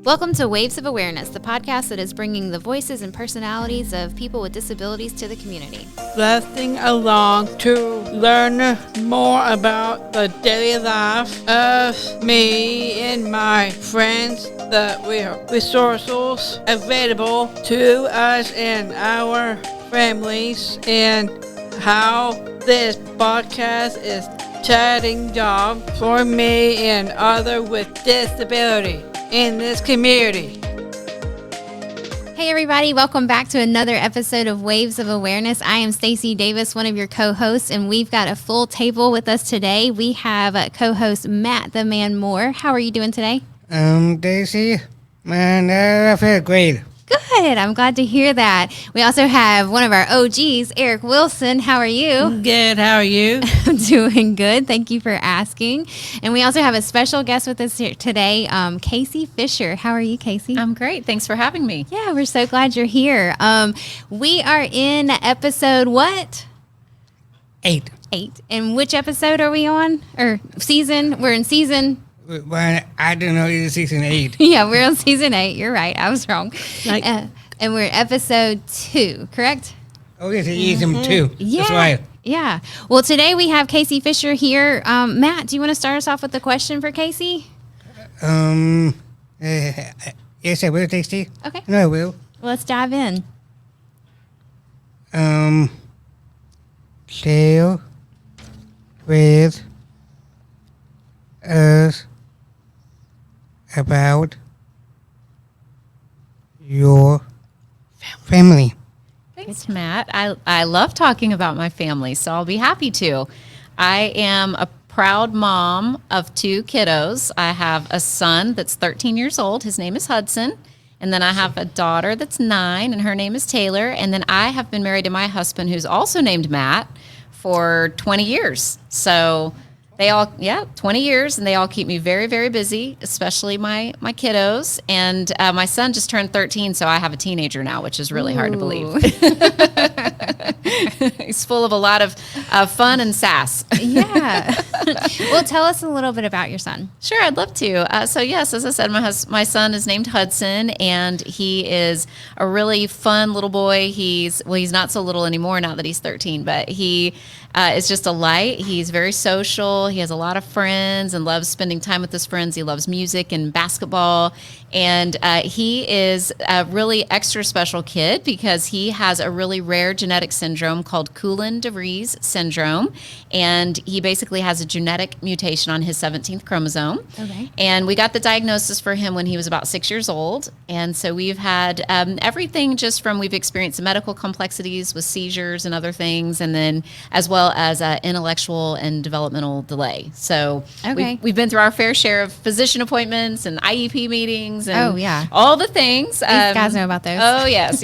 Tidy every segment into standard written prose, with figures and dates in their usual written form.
Welcome to Waves of Awareness, the podcast that is bringing the voices and personalities of people with disabilities to the community. Listening along to learn more about the daily life of me and my friends, the resources available to us and our families, and how this podcast is chatting job for me and others with disability in this community. Hey everybody, welcome back to another episode of Waves of Awareness. I am Staci Davis, one of your co-hosts, and we've got a full table with us today. We have co-host Matt the Man Moore. How are you doing today? Daisy, man, I feel great. Good. I'm glad to hear that. We also have one of our OGs, Eric Wilson. How are you? Good. How are you? I'm doing good. Thank you for asking. And we also have a special guest with us here today, Kaci Fisher. How are you, Kaci? I'm great. Thanks for having me. Yeah, we're so glad you're here. We are in episode what? 8. 8. And which episode are we on? Or season? We're in season... Well, I don't know, it's season 8. Yeah, we're on season 8. You're right. I was wrong. And we're in episode 2, correct? Oh, yes, season 2. Yeah. That's right. Yeah. Well, today we have Kaci Fisher here. Matt, do you want to start us off with a question for Kaci? Yes, I will, Daisy. Okay. No, I will. Let's dive in. Share with us about your family. Thanks, Matt. I love talking about my family, so I'll be happy to. I am a proud mom of 2 kiddos. I have a son that's 13 years old. His name is Hudson. And then I have a daughter that's 9, and her name is Taylor. And then I have been married to my husband, who's also named Matt, for 20 years. So... 20 years, and they all keep me very, very busy, especially my kiddos. And my son just turned 13, so I have a teenager now, which is really hard to believe. He's full of a lot of fun and sass. Yeah. Well, tell us a little bit about your son. Sure, I'd love to. So yes, as I said, my son is named Hudson, and he is a really fun little boy. He's not so little anymore now that he's 13, but he is just a light. He's very social. He has a lot of friends and loves spending time with his friends. He loves music and basketball. And he is a really extra special kid because he has a really rare genetic syndrome called Coulin-de Vries syndrome. And he basically has a genetic mutation on his 17th chromosome. Okay. And we got the diagnosis for him when he was about 6 years old. And so we've had everything just from we've experienced medical complexities with seizures and other things, and then as well as intellectual and developmental delay. So we've been through our fair share of physician appointments and IEP meetings and all the things. These guys know about those. Oh, yes,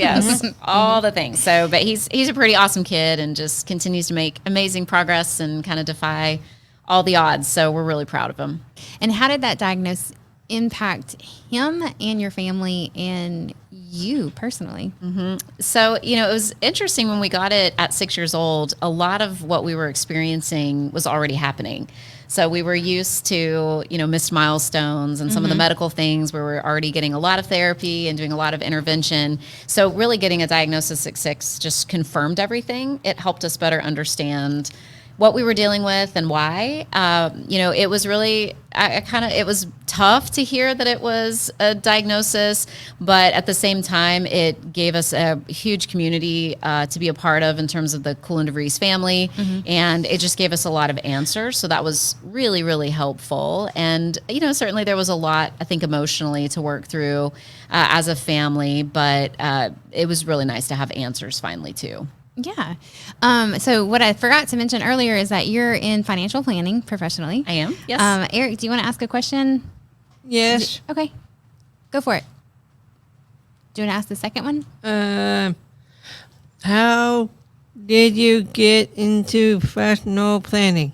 all the things. So, but he's a pretty awesome kid and just continues to make amazing progress and kind of defy all the odds. So we're really proud of him. And how did that diagnosis impact him and your family and you personally? Mm-hmm. So, it was interesting when we got it at 6 years old. A lot of what we were experiencing was already happening. So we were used to, missed milestones and some of the medical things where we're already getting a lot of therapy and doing a lot of intervention. So really getting a diagnosis at 6 just confirmed everything. It helped us better understand what we were dealing with and why. It was really, it was tough to hear that it was a diagnosis, but at the same time, it gave us a huge community to be a part of in terms of the Coulin-de Vries family, and it just gave us a lot of answers. So that was really, really helpful. And, certainly there was a lot, I think, emotionally to work through as a family, but it was really nice to have answers finally, too. Yeah. So what I forgot to mention earlier is that you're in financial planning professionally. I am. Yes. Eric, do you want to ask a question? Yes. Okay. Go for it. Do you want to ask the second one? How did you get into professional planning?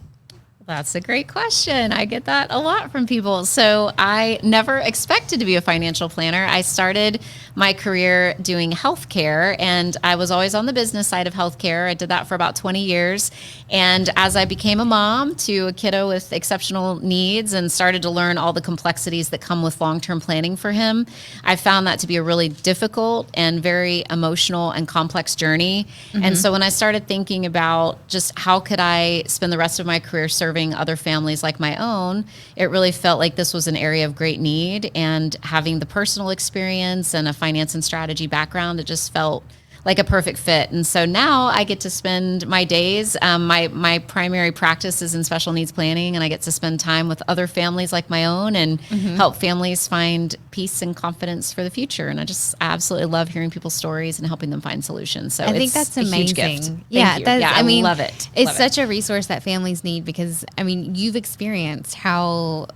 That's a great question. I get that a lot from people. So I never expected to be a financial planner. I started my career doing healthcare, and I was always on the business side of healthcare. I did that for about 20 years. And as I became a mom to a kiddo with exceptional needs and started to learn all the complexities that come with long-term planning for him, I found that to be a really difficult and very emotional and complex journey. And so when I started thinking about just how could I spend the rest of my career serving other families like my own, it really felt like this was an area of great need. And having the personal experience and a finance and strategy background, it just felt like a perfect fit. And so now I get to spend my days, my primary practice is in special needs planning, and I get to spend time with other families like my own and help families find peace and confidence for the future. And I just absolutely love hearing people's stories and helping them find solutions. So I think that's amazing. Huge gift. Yeah, Thank you. I mean, love it. It's Love such a resource that families need because I mean, you've experienced how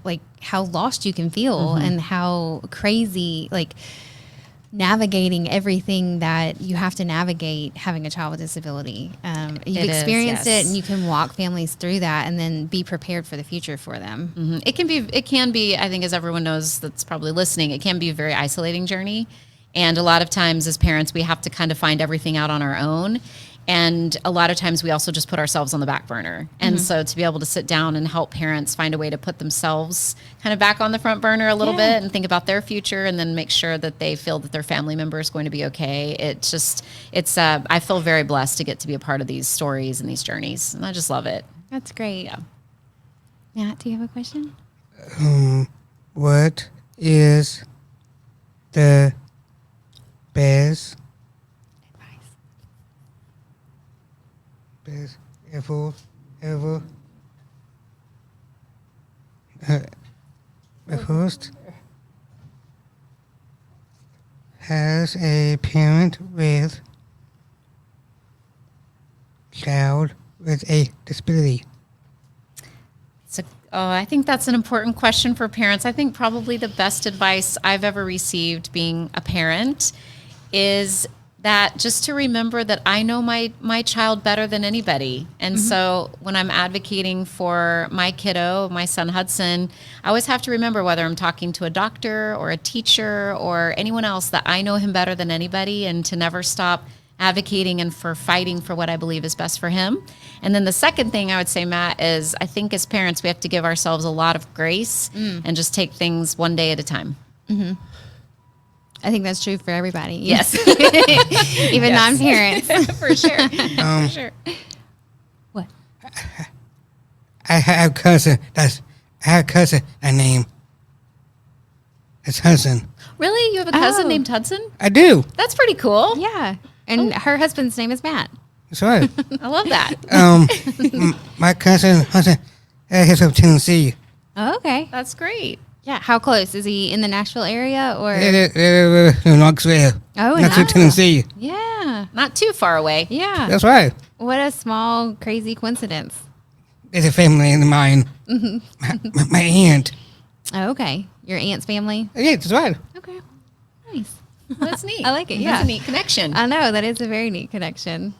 lost you can feel and how crazy navigating everything that you have to navigate having a child with disability. You've experienced it, and you can walk families through that and then be prepared for the future for them. It can be, I think, as everyone knows that's probably listening, it can be a very isolating journey. And a lot of times as parents, we have to kind of find everything out on our own. And a lot of times we also just put ourselves on the back burner. And so to be able to sit down and help parents find a way to put themselves kind of back on the front burner a little bit and think about their future and then make sure that they feel that their family member is going to be okay. I feel very blessed to get to be a part of these stories and these journeys. And I just love it. That's great. Yeah. Matt, do you have a question? What is the best ever first has a parent with child with a disability? I think that's an important question for parents. I think probably the best advice I've ever received being a parent is that just to remember that I know my child better than anybody. And so when I'm advocating for my kiddo, my son Hudson, I always have to remember whether I'm talking to a doctor or a teacher or anyone else that I know him better than anybody, and to never stop advocating and for fighting for what I believe is best for him. And then the second thing I would say, Matt, is I think as parents, we have to give ourselves a lot of grace and just take things one day at a time. I think that's true for everybody. Yes. Even non-parents. For sure. For sure. What? I have a cousin that name. It's Hudson. Really? You have a cousin Oh. named Hudson? I do. That's pretty cool. Yeah. And her husband's name is Matt. That's right. I love that. My cousin Hudson, he's from Tennessee. Oh, okay. That's great. Yeah. How close? Is he in the Nashville area or? In Knoxville. Oh, in Knoxville, Knoxville. Tennessee. Yeah. Not too far away. Yeah. That's right. What a small, crazy coincidence. There's a family in mine. My aunt. Oh, okay. Your aunt's family? Yeah, that's right. Okay. Nice. That's neat. I like it, yeah. That's a neat connection. I know. That is a very neat connection.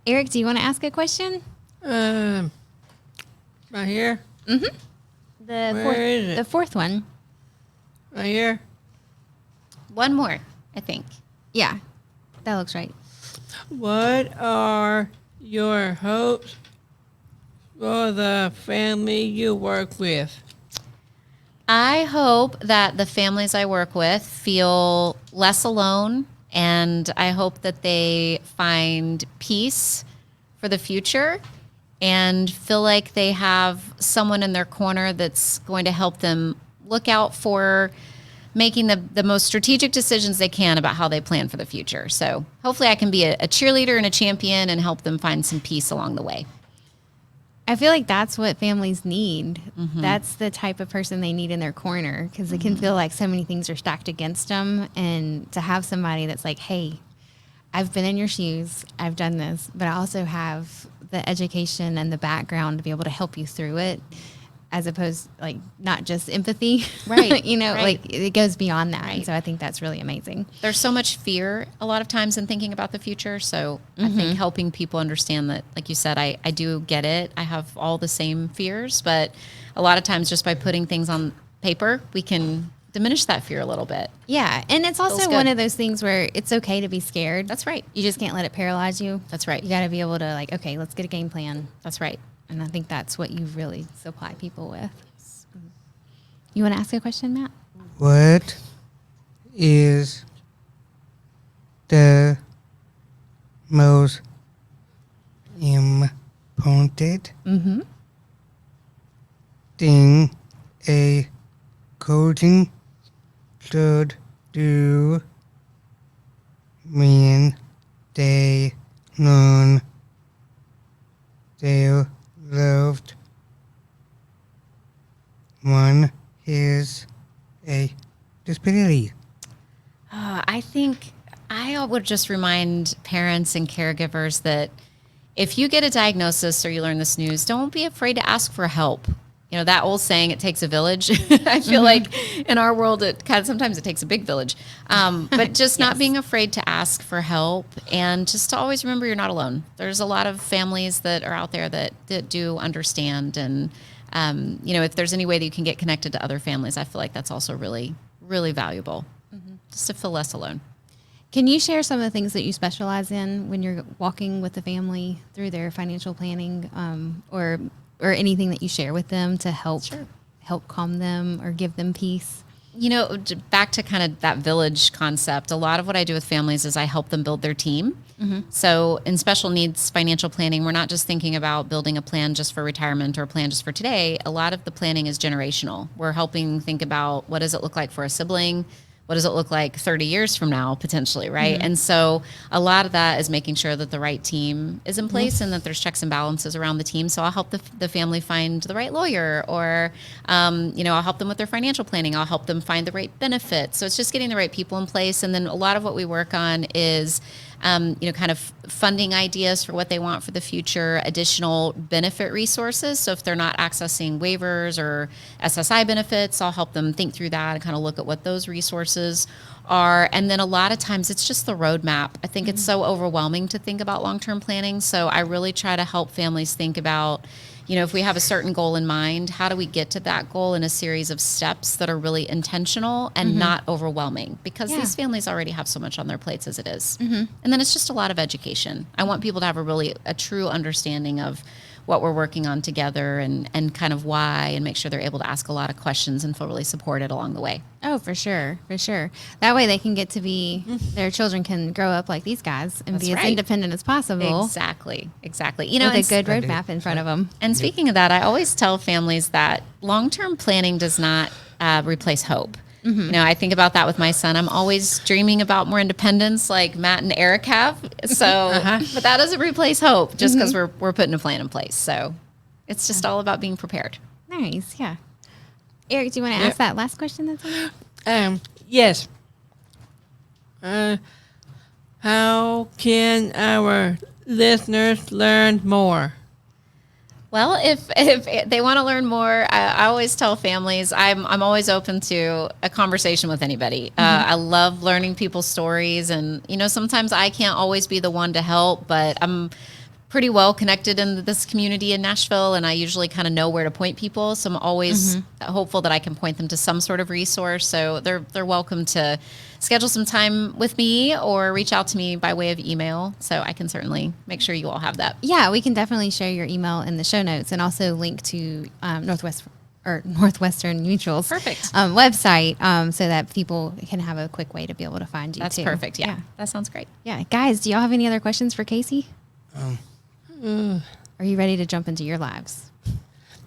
Eric, do you want to ask a question? Right here? The Where fourth, is it? the fourth one. Right here? One more, I think. Yeah. That looks right. What are your hopes for the family you work with? I hope that the families I work with feel less alone, and I hope that they find peace for the future and feel like they have someone in their corner that's going to help them look out for making the most strategic decisions they can about how they plan for the future. So hopefully I can be a cheerleader and a champion and help them find some peace along the way. I feel like that's what families need. That's the type of person they need in their corner because it can feel like so many things are stacked against them. And to have somebody that's like, hey, I've been in your shoes, I've done this, but I also have the education and the background to be able to help you through it. as opposed like not just empathy, Right, you know, right. like it goes beyond that. And Right. so I think that's really amazing. There's so much fear a lot of times in thinking about the future. So I think helping people understand that, like you said, I do get it. I have all the same fears, but a lot of times just by putting things on paper, we can diminish that fear a little bit. Yeah. And it's also Feels one good. of those things where it's okay to be scared. That's right. You just can't let it paralyze you. That's right. You got to be able to like, okay, let's get a game plan. That's right. And I think that's what you really supply people with. You want to ask a question, Matt? What is the most important thing a coaching should do when they learn their loved one is a disability? I think I would just remind parents and caregivers that if you get a diagnosis or you learn this news, don't be afraid to ask for help. You know, that old saying, it takes a village. I feel like in our world, sometimes it takes a big village. But just not being afraid to ask for help, and just to always remember you're not alone. There's a lot of families that are out there that do understand. And, you know, if there's any way that you can get connected to other families, I feel like that's also really, really valuable, just to feel less alone. Can you share some of the things that you specialize in when you're walking with the family through their financial planning, or anything that you share with them to help calm them or give them peace? You know, back to kind of that village concept, a lot of what I do with families is I help them build their team. So in special needs financial planning, we're not just thinking about building a plan just for retirement or a plan just for today. A lot of the planning is generational. We're helping think about, what does it look like for a sibling? What does it look like 30 years from now, potentially, right? And so a lot of that is making sure that the right team is in place and that there's checks and balances around the team. So I'll help the family find the right lawyer, or, you know, I'll help them with their financial planning. I'll help them find the right benefits. So it's just getting the right people in place. And then a lot of what we work on is, you know, kind of funding ideas for what they want for the future, additional benefit resources. So if they're not accessing waivers or SSI benefits, I'll help them think through that and kind of look at what those resources are. And then a lot of times it's just the roadmap. I think it's so overwhelming to think about long-term planning. So I really try to help families think about, you know, if we have a certain goal in mind, how do we get to that goal in a series of steps that are really intentional and not overwhelming? Because these families already have so much on their plates as it is. And then it's just a lot of education. I want people to have a true understanding of what we're working on together, and kind of why, and make sure they're able to ask a lot of questions and feel really supported along the way. Oh, for sure. For sure. That way they can get to be, their children can grow up like these guys and That's be as right. independent as possible. Exactly. You know, With a and good roadmap in front of them. And speaking of that, I always tell families that long-term planning does not replace hope. You know, I think about that with my son. I'm always dreaming about more independence like Matt and Eric have. So, but that doesn't replace hope just because we're putting a plan in place. So it's just all about being prepared. Nice. Yeah. Eric, do you want to ask that last question that's on there? Yes. How can our listeners learn more? Well, if they want to learn more, I always tell families I'm always open to a conversation with anybody. I love learning people's stories, and you know, sometimes I can't always be the one to help, but I'm pretty well connected in this community in Nashville, and I usually kind of know where to point people. So I'm always hopeful that I can point them to some sort of resource. So they're welcome to schedule some time with me or reach out to me by way of email. So I can certainly make sure you all have that. Yeah, we can definitely share your email in the show notes, and also link to Northwestern Mutual's website, so that people can have a quick way to be able to find you. That's too. perfect. Yeah, that sounds great. Yeah, guys, do y'all have any other questions for Kaci? Are you ready to jump into your lives?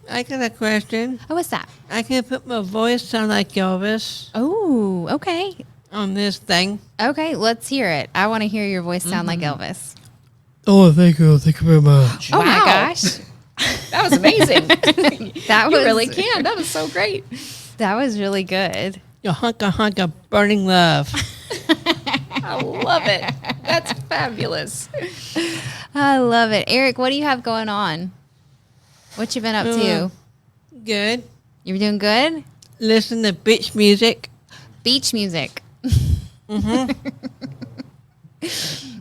I got a question. Oh, what's that? I can put my voice sound like Elvis Oh, okay. on this thing. Okay, let's hear it. I want to hear your voice sound like Elvis. Oh, thank you. Thank you very much. Oh, Wow. my gosh. That was amazing. That You was really can. That was so great. That was really good. Your hunk of burning love. I love it. That's fabulous. I love it. Eric, what do you have going on? What you been up to? Good. You were doing good? Listen to beach music. Beach music.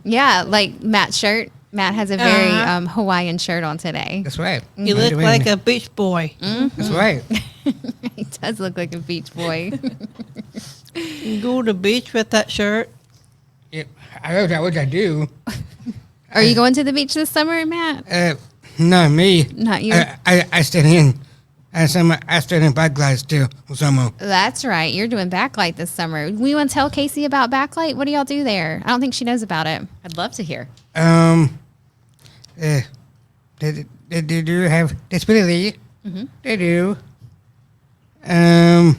Yeah, like Matt's shirt. Matt has a very Hawaiian shirt on today. That's right. You look like a beach boy. That's right. He does look like a beach boy. You go to the beach with that shirt. Yeah, I know that what I do. Are you going to the beach this summer, Matt? Not me. Not you. I stay in. I stay in backlights too. Summer. That's right. You're doing backlight this summer. We want to tell Kaci about backlight. What do y'all do there? I don't think she knows about it. I'd love to hear. They do have disability. They do. They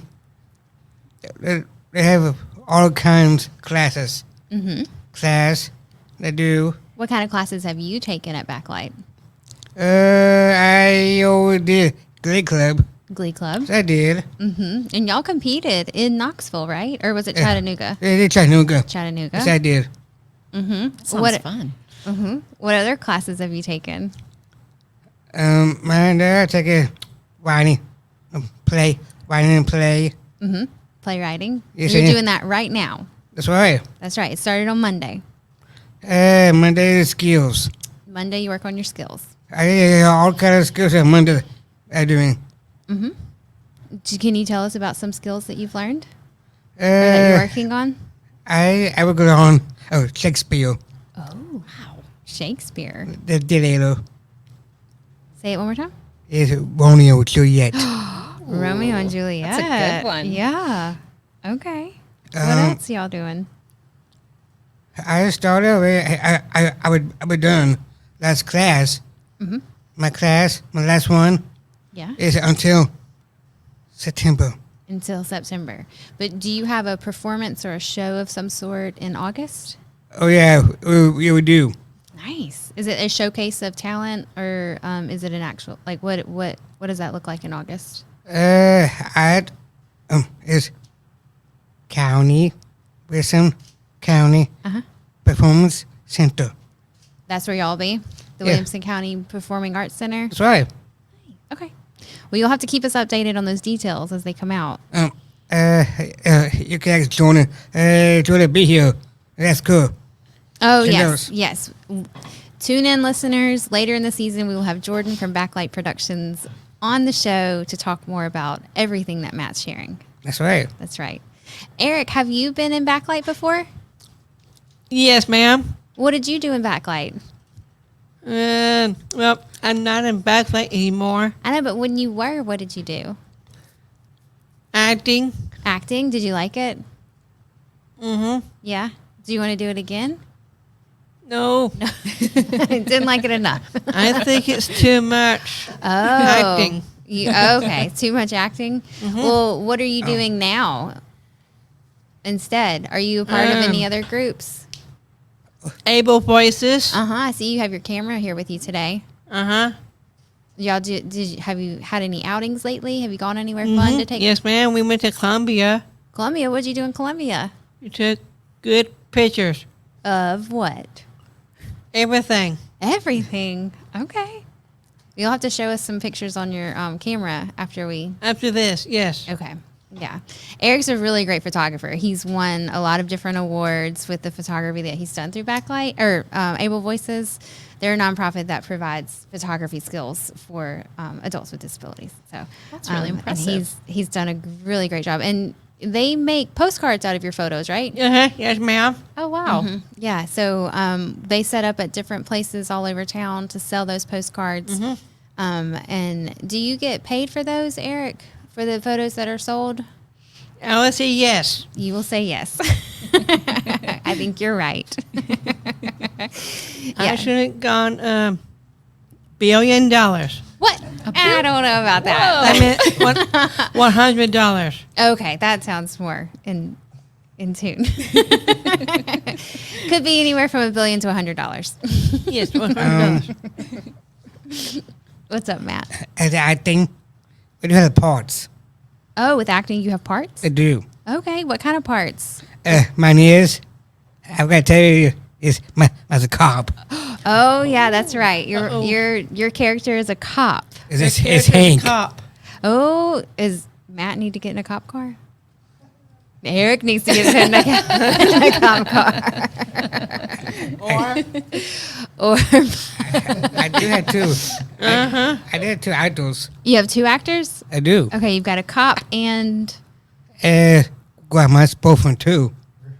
have all kinds of classes. Class. They do. What kind of classes have you taken at backlight? I always did Glee Club. Glee club. I did. And y'all competed in Knoxville, right? Or was it Chattanooga? They did Chattanooga. Chattanooga. Yes, I did. Sounds fun. What other classes have you taken? My dad take a writing, writing and play. Playwriting? Yes, You're I am. doing that right now. That's right. That's right. It started on Monday. Monday is skills. Monday, you work on your skills. I all kinds of skills on Monday I'm doing. Can you tell us about some skills that you've learned or that you're working on? I will go on Shakespeare. Oh, wow. Shakespeare. The Delilo Say it one more time. is Romeo and Juliet. Romeo and Juliet. That's a good one. Yeah. Okay. What else y'all doing? I started. I would done last class. My class, my last one, Yeah. is until September. Until September. But do you have a performance or a show of some sort in August? Oh yeah, we do. Nice. Is it a showcase of talent or is it an actual, like what does that look like in August? At is County Wisdom County Performance Center. That's where y'all be? The Yeah. Williamson County Performing Arts Center? That's right. Okay. Well, you'll have to keep us updated on those details as they come out. You can ask Jordan. Jordan be here. That's cool. Oh, She yes. knows. Yes. Tune in, listeners. Later in the season, we will have Jordan from Backlight Productions on the show to talk more about everything that Matt's sharing. That's right. That's right. Eric, have you been in Backlight before? Yes, ma'am. What did you do in Backlight? Well, I'm not in backlight anymore. I know, but when you were, what did you do? Acting. Acting? Did you like it? Yeah? Do you want to do it again? No, Didn't like it enough. I think it's too much Oh. acting. Okay, too much acting. Well, what are you doing now instead? Are you a part of any other groups? Able voices. I see you have your camera here with you today. Uh-huh. Y'all, have you had any outings lately? Have you gone anywhere fun to take? Yes, ma'am. We went to Columbia. Columbia, what'd you do in Columbia? We took good pictures. Of what? Everything. Everything. Okay. You'll have to show us some pictures on your camera after we. After this, yes. Okay. Yeah. Eric's a really great photographer. He's won a lot of different awards with the photography that he's done through Backlight or Able Voices. They're a nonprofit that provides photography skills for adults with disabilities. So That's really and impressive. he's done a really great job. And they make postcards out of your photos, right? Uh-huh. Yes, ma'am. Oh, wow. Yeah. So they set up at different places all over town to sell those postcards. And do you get paid for those, Eric, for the photos that are sold? I will say yes. You will say yes. I think you're right. I should have gone $1 billion. What? I don't know about that. I meant $100. Okay, that sounds more in tune. Could be anywhere from $1 billion to $100. Yes, $100. What's up, Matt? And I think we do have parts. Oh, with acting, you have parts? I do. Okay, what kind of parts? Mine is, I've got to tell you, is as a cop. Oh, yeah, that's right. Your character is a cop. It's Hank. Cop. Oh, is Matt need to get in a cop car? Eric needs to get in a cop car. Or I do have two. I did have two actors. you have two actors? I do. Okay, you've got a cop and Grandma's boyfriend too.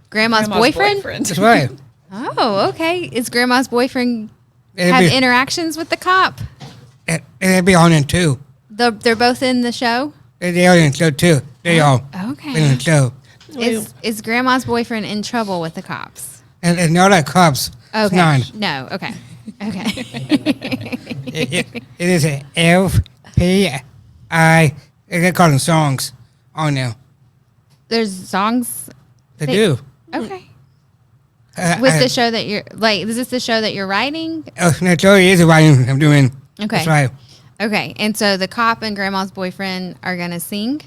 grandma's boyfriend? That's right. Oh, okay. Is grandma's boyfriend It'd have be- interactions with the cop? It'd be on it too. They're both in the show? They are in the show too. They all in Okay. the show. Is grandma's boyfriend in trouble with the cops? And not like cops. It's Okay. not. No, okay. Okay. It is a FPI. They call them songs on there. There's songs. They do. Okay. With the show that you're like, is this the show that you're writing? No, Joey is a writing I'm doing. Okay. That's right. Okay. And so the cop and grandma's boyfriend are gonna sing?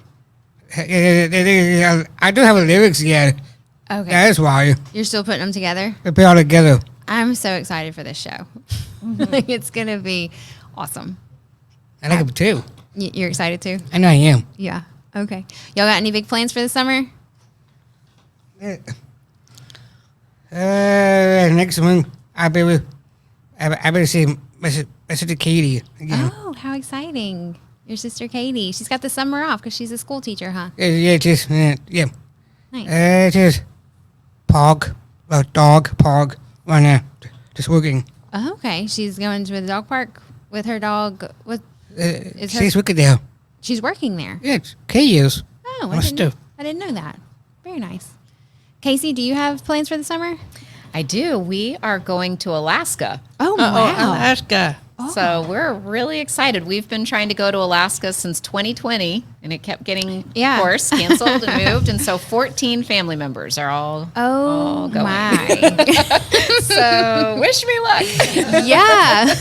I don't have the lyrics yet. Okay. That is why. You're still putting them together? They put it all together. I'm so excited for this show. It's gonna be awesome. I like it too. You're excited too? I know I am. Yeah. Okay. Y'all got any big plans for the summer? Next one, I better see Mr. Katie again. Oh, how exciting. Your sister Katie. She's got the summer off because she's a school teacher, huh? Yeah, just, yeah. Nice. Just Pog, right now, just working. Oh, okay. She's going to the dog park with her dog. She's working there. She's working there. Yeah, Katie is. Oh, Must do. I didn't know that. Very nice. Casey, do you have plans for the summer? I do. We are going to Alaska. Oh, Alaska. So we're really excited. We've been trying to go to Alaska since 2020, and it kept getting, Yeah. of course, canceled and moved. And so 14 family members are all Oh, going. my. So wish me luck. Yeah.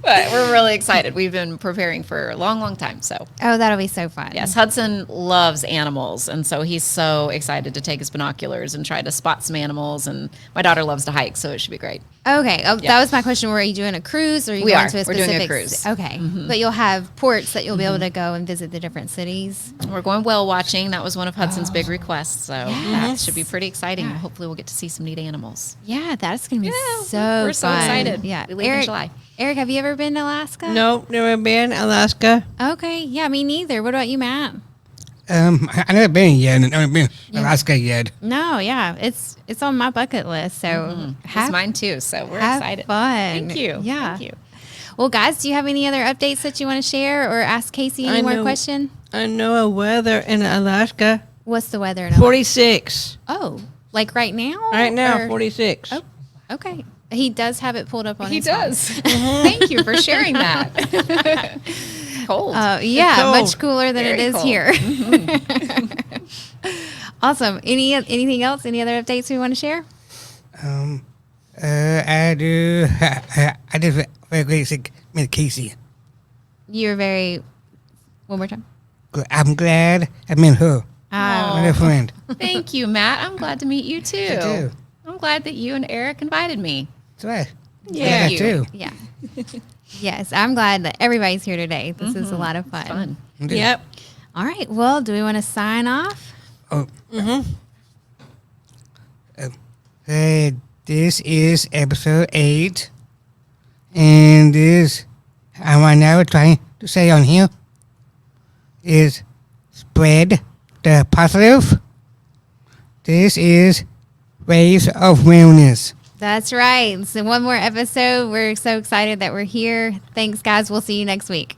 But we're really excited. We've been preparing for a long, long time. So Oh, that'll be so fun. yes, Hudson loves animals, and so he's so excited to take his binoculars and try to spot some animals. And my daughter loves to hike, so it should be great. Okay. Oh, that was my question. Were you doing a cruise or are you We going are. to a We're doing a specific cruise. Okay. But you'll have ports that you'll be able to go and visit the different cities. We're going whale watching. That was one of Hudson's big requests, so that Yes. should be pretty exciting. Yeah. Hopefully, we'll get to see some neat animals. Yeah, that's going to be Yeah, so we're so fun. excited. Yeah. We leave in Eric, July. Eric, have you ever been to Alaska? Nope, never been. Alaska. Okay. Yeah, me neither. What about you, Matt? I never been yet. I've never been to Alaska yet. No, yeah. It's on my bucket list. So It's mine too, so we're have excited. fun. Thank you. Yeah. Thank you. Well, guys, do you have any other updates that you want to share or ask Casey any I more know- question? I know a weather in Alaska. What's the weather in Alaska? 46. Oh, like right now? Right now, Or- 46. Oh, okay. He does have it pulled up on He his phone. does. Thank you for sharing that. Cold. Yeah, cold. much cooler than it Very is cold. here. Awesome. Anything else? Any other updates we want to share? I do. I did very great to meet Casey. You're very. One more time. I'm glad I met her. Ah, My friend. Thank you, Matt. I'm glad to meet you too. too. I'm glad that you and Eric invited me. That's right. Yeah. that too. yeah. Yes, I'm glad that everybody's here today. This is a lot of fun. Fun. Yep. All right. Well, do we want to sign off? Oh. This is episode 8, and this I'm right now trying to say on here is spread the positive. This is Waves of Wellness. That's right. So one more episode. We're so excited that we're here. Thanks, guys. We'll see you next week.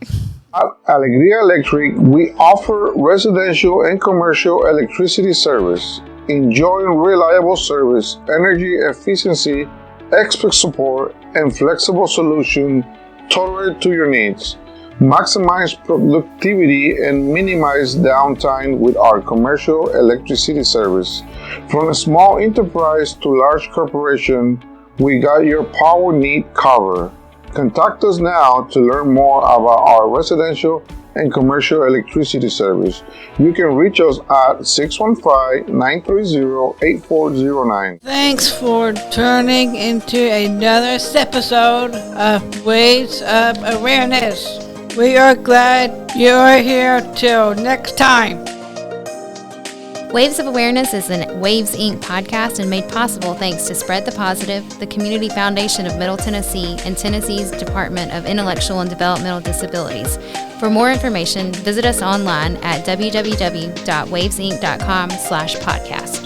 At Alegria Electric, we offer residential and commercial electricity service. Enjoying reliable service, energy efficiency, expert support, and flexible solution tailored to your needs. Maximize productivity and minimize downtime with our commercial electricity service. From a small enterprise to large corporation, we got your power need covered. Contact us now to learn more about our residential and commercial electricity service. You can reach us at 615-930-8409. Thanks for turning into another episode of Waves of Awareness. We are glad you are here. Till next time. Waves of Awareness is a Waves Inc. podcast and made possible thanks to Spread the Positive, the Community Foundation of Middle Tennessee, and Tennessee's Department of Intellectual and Developmental Disabilities. For more information, visit us online at www.wavesinc.com/podcast.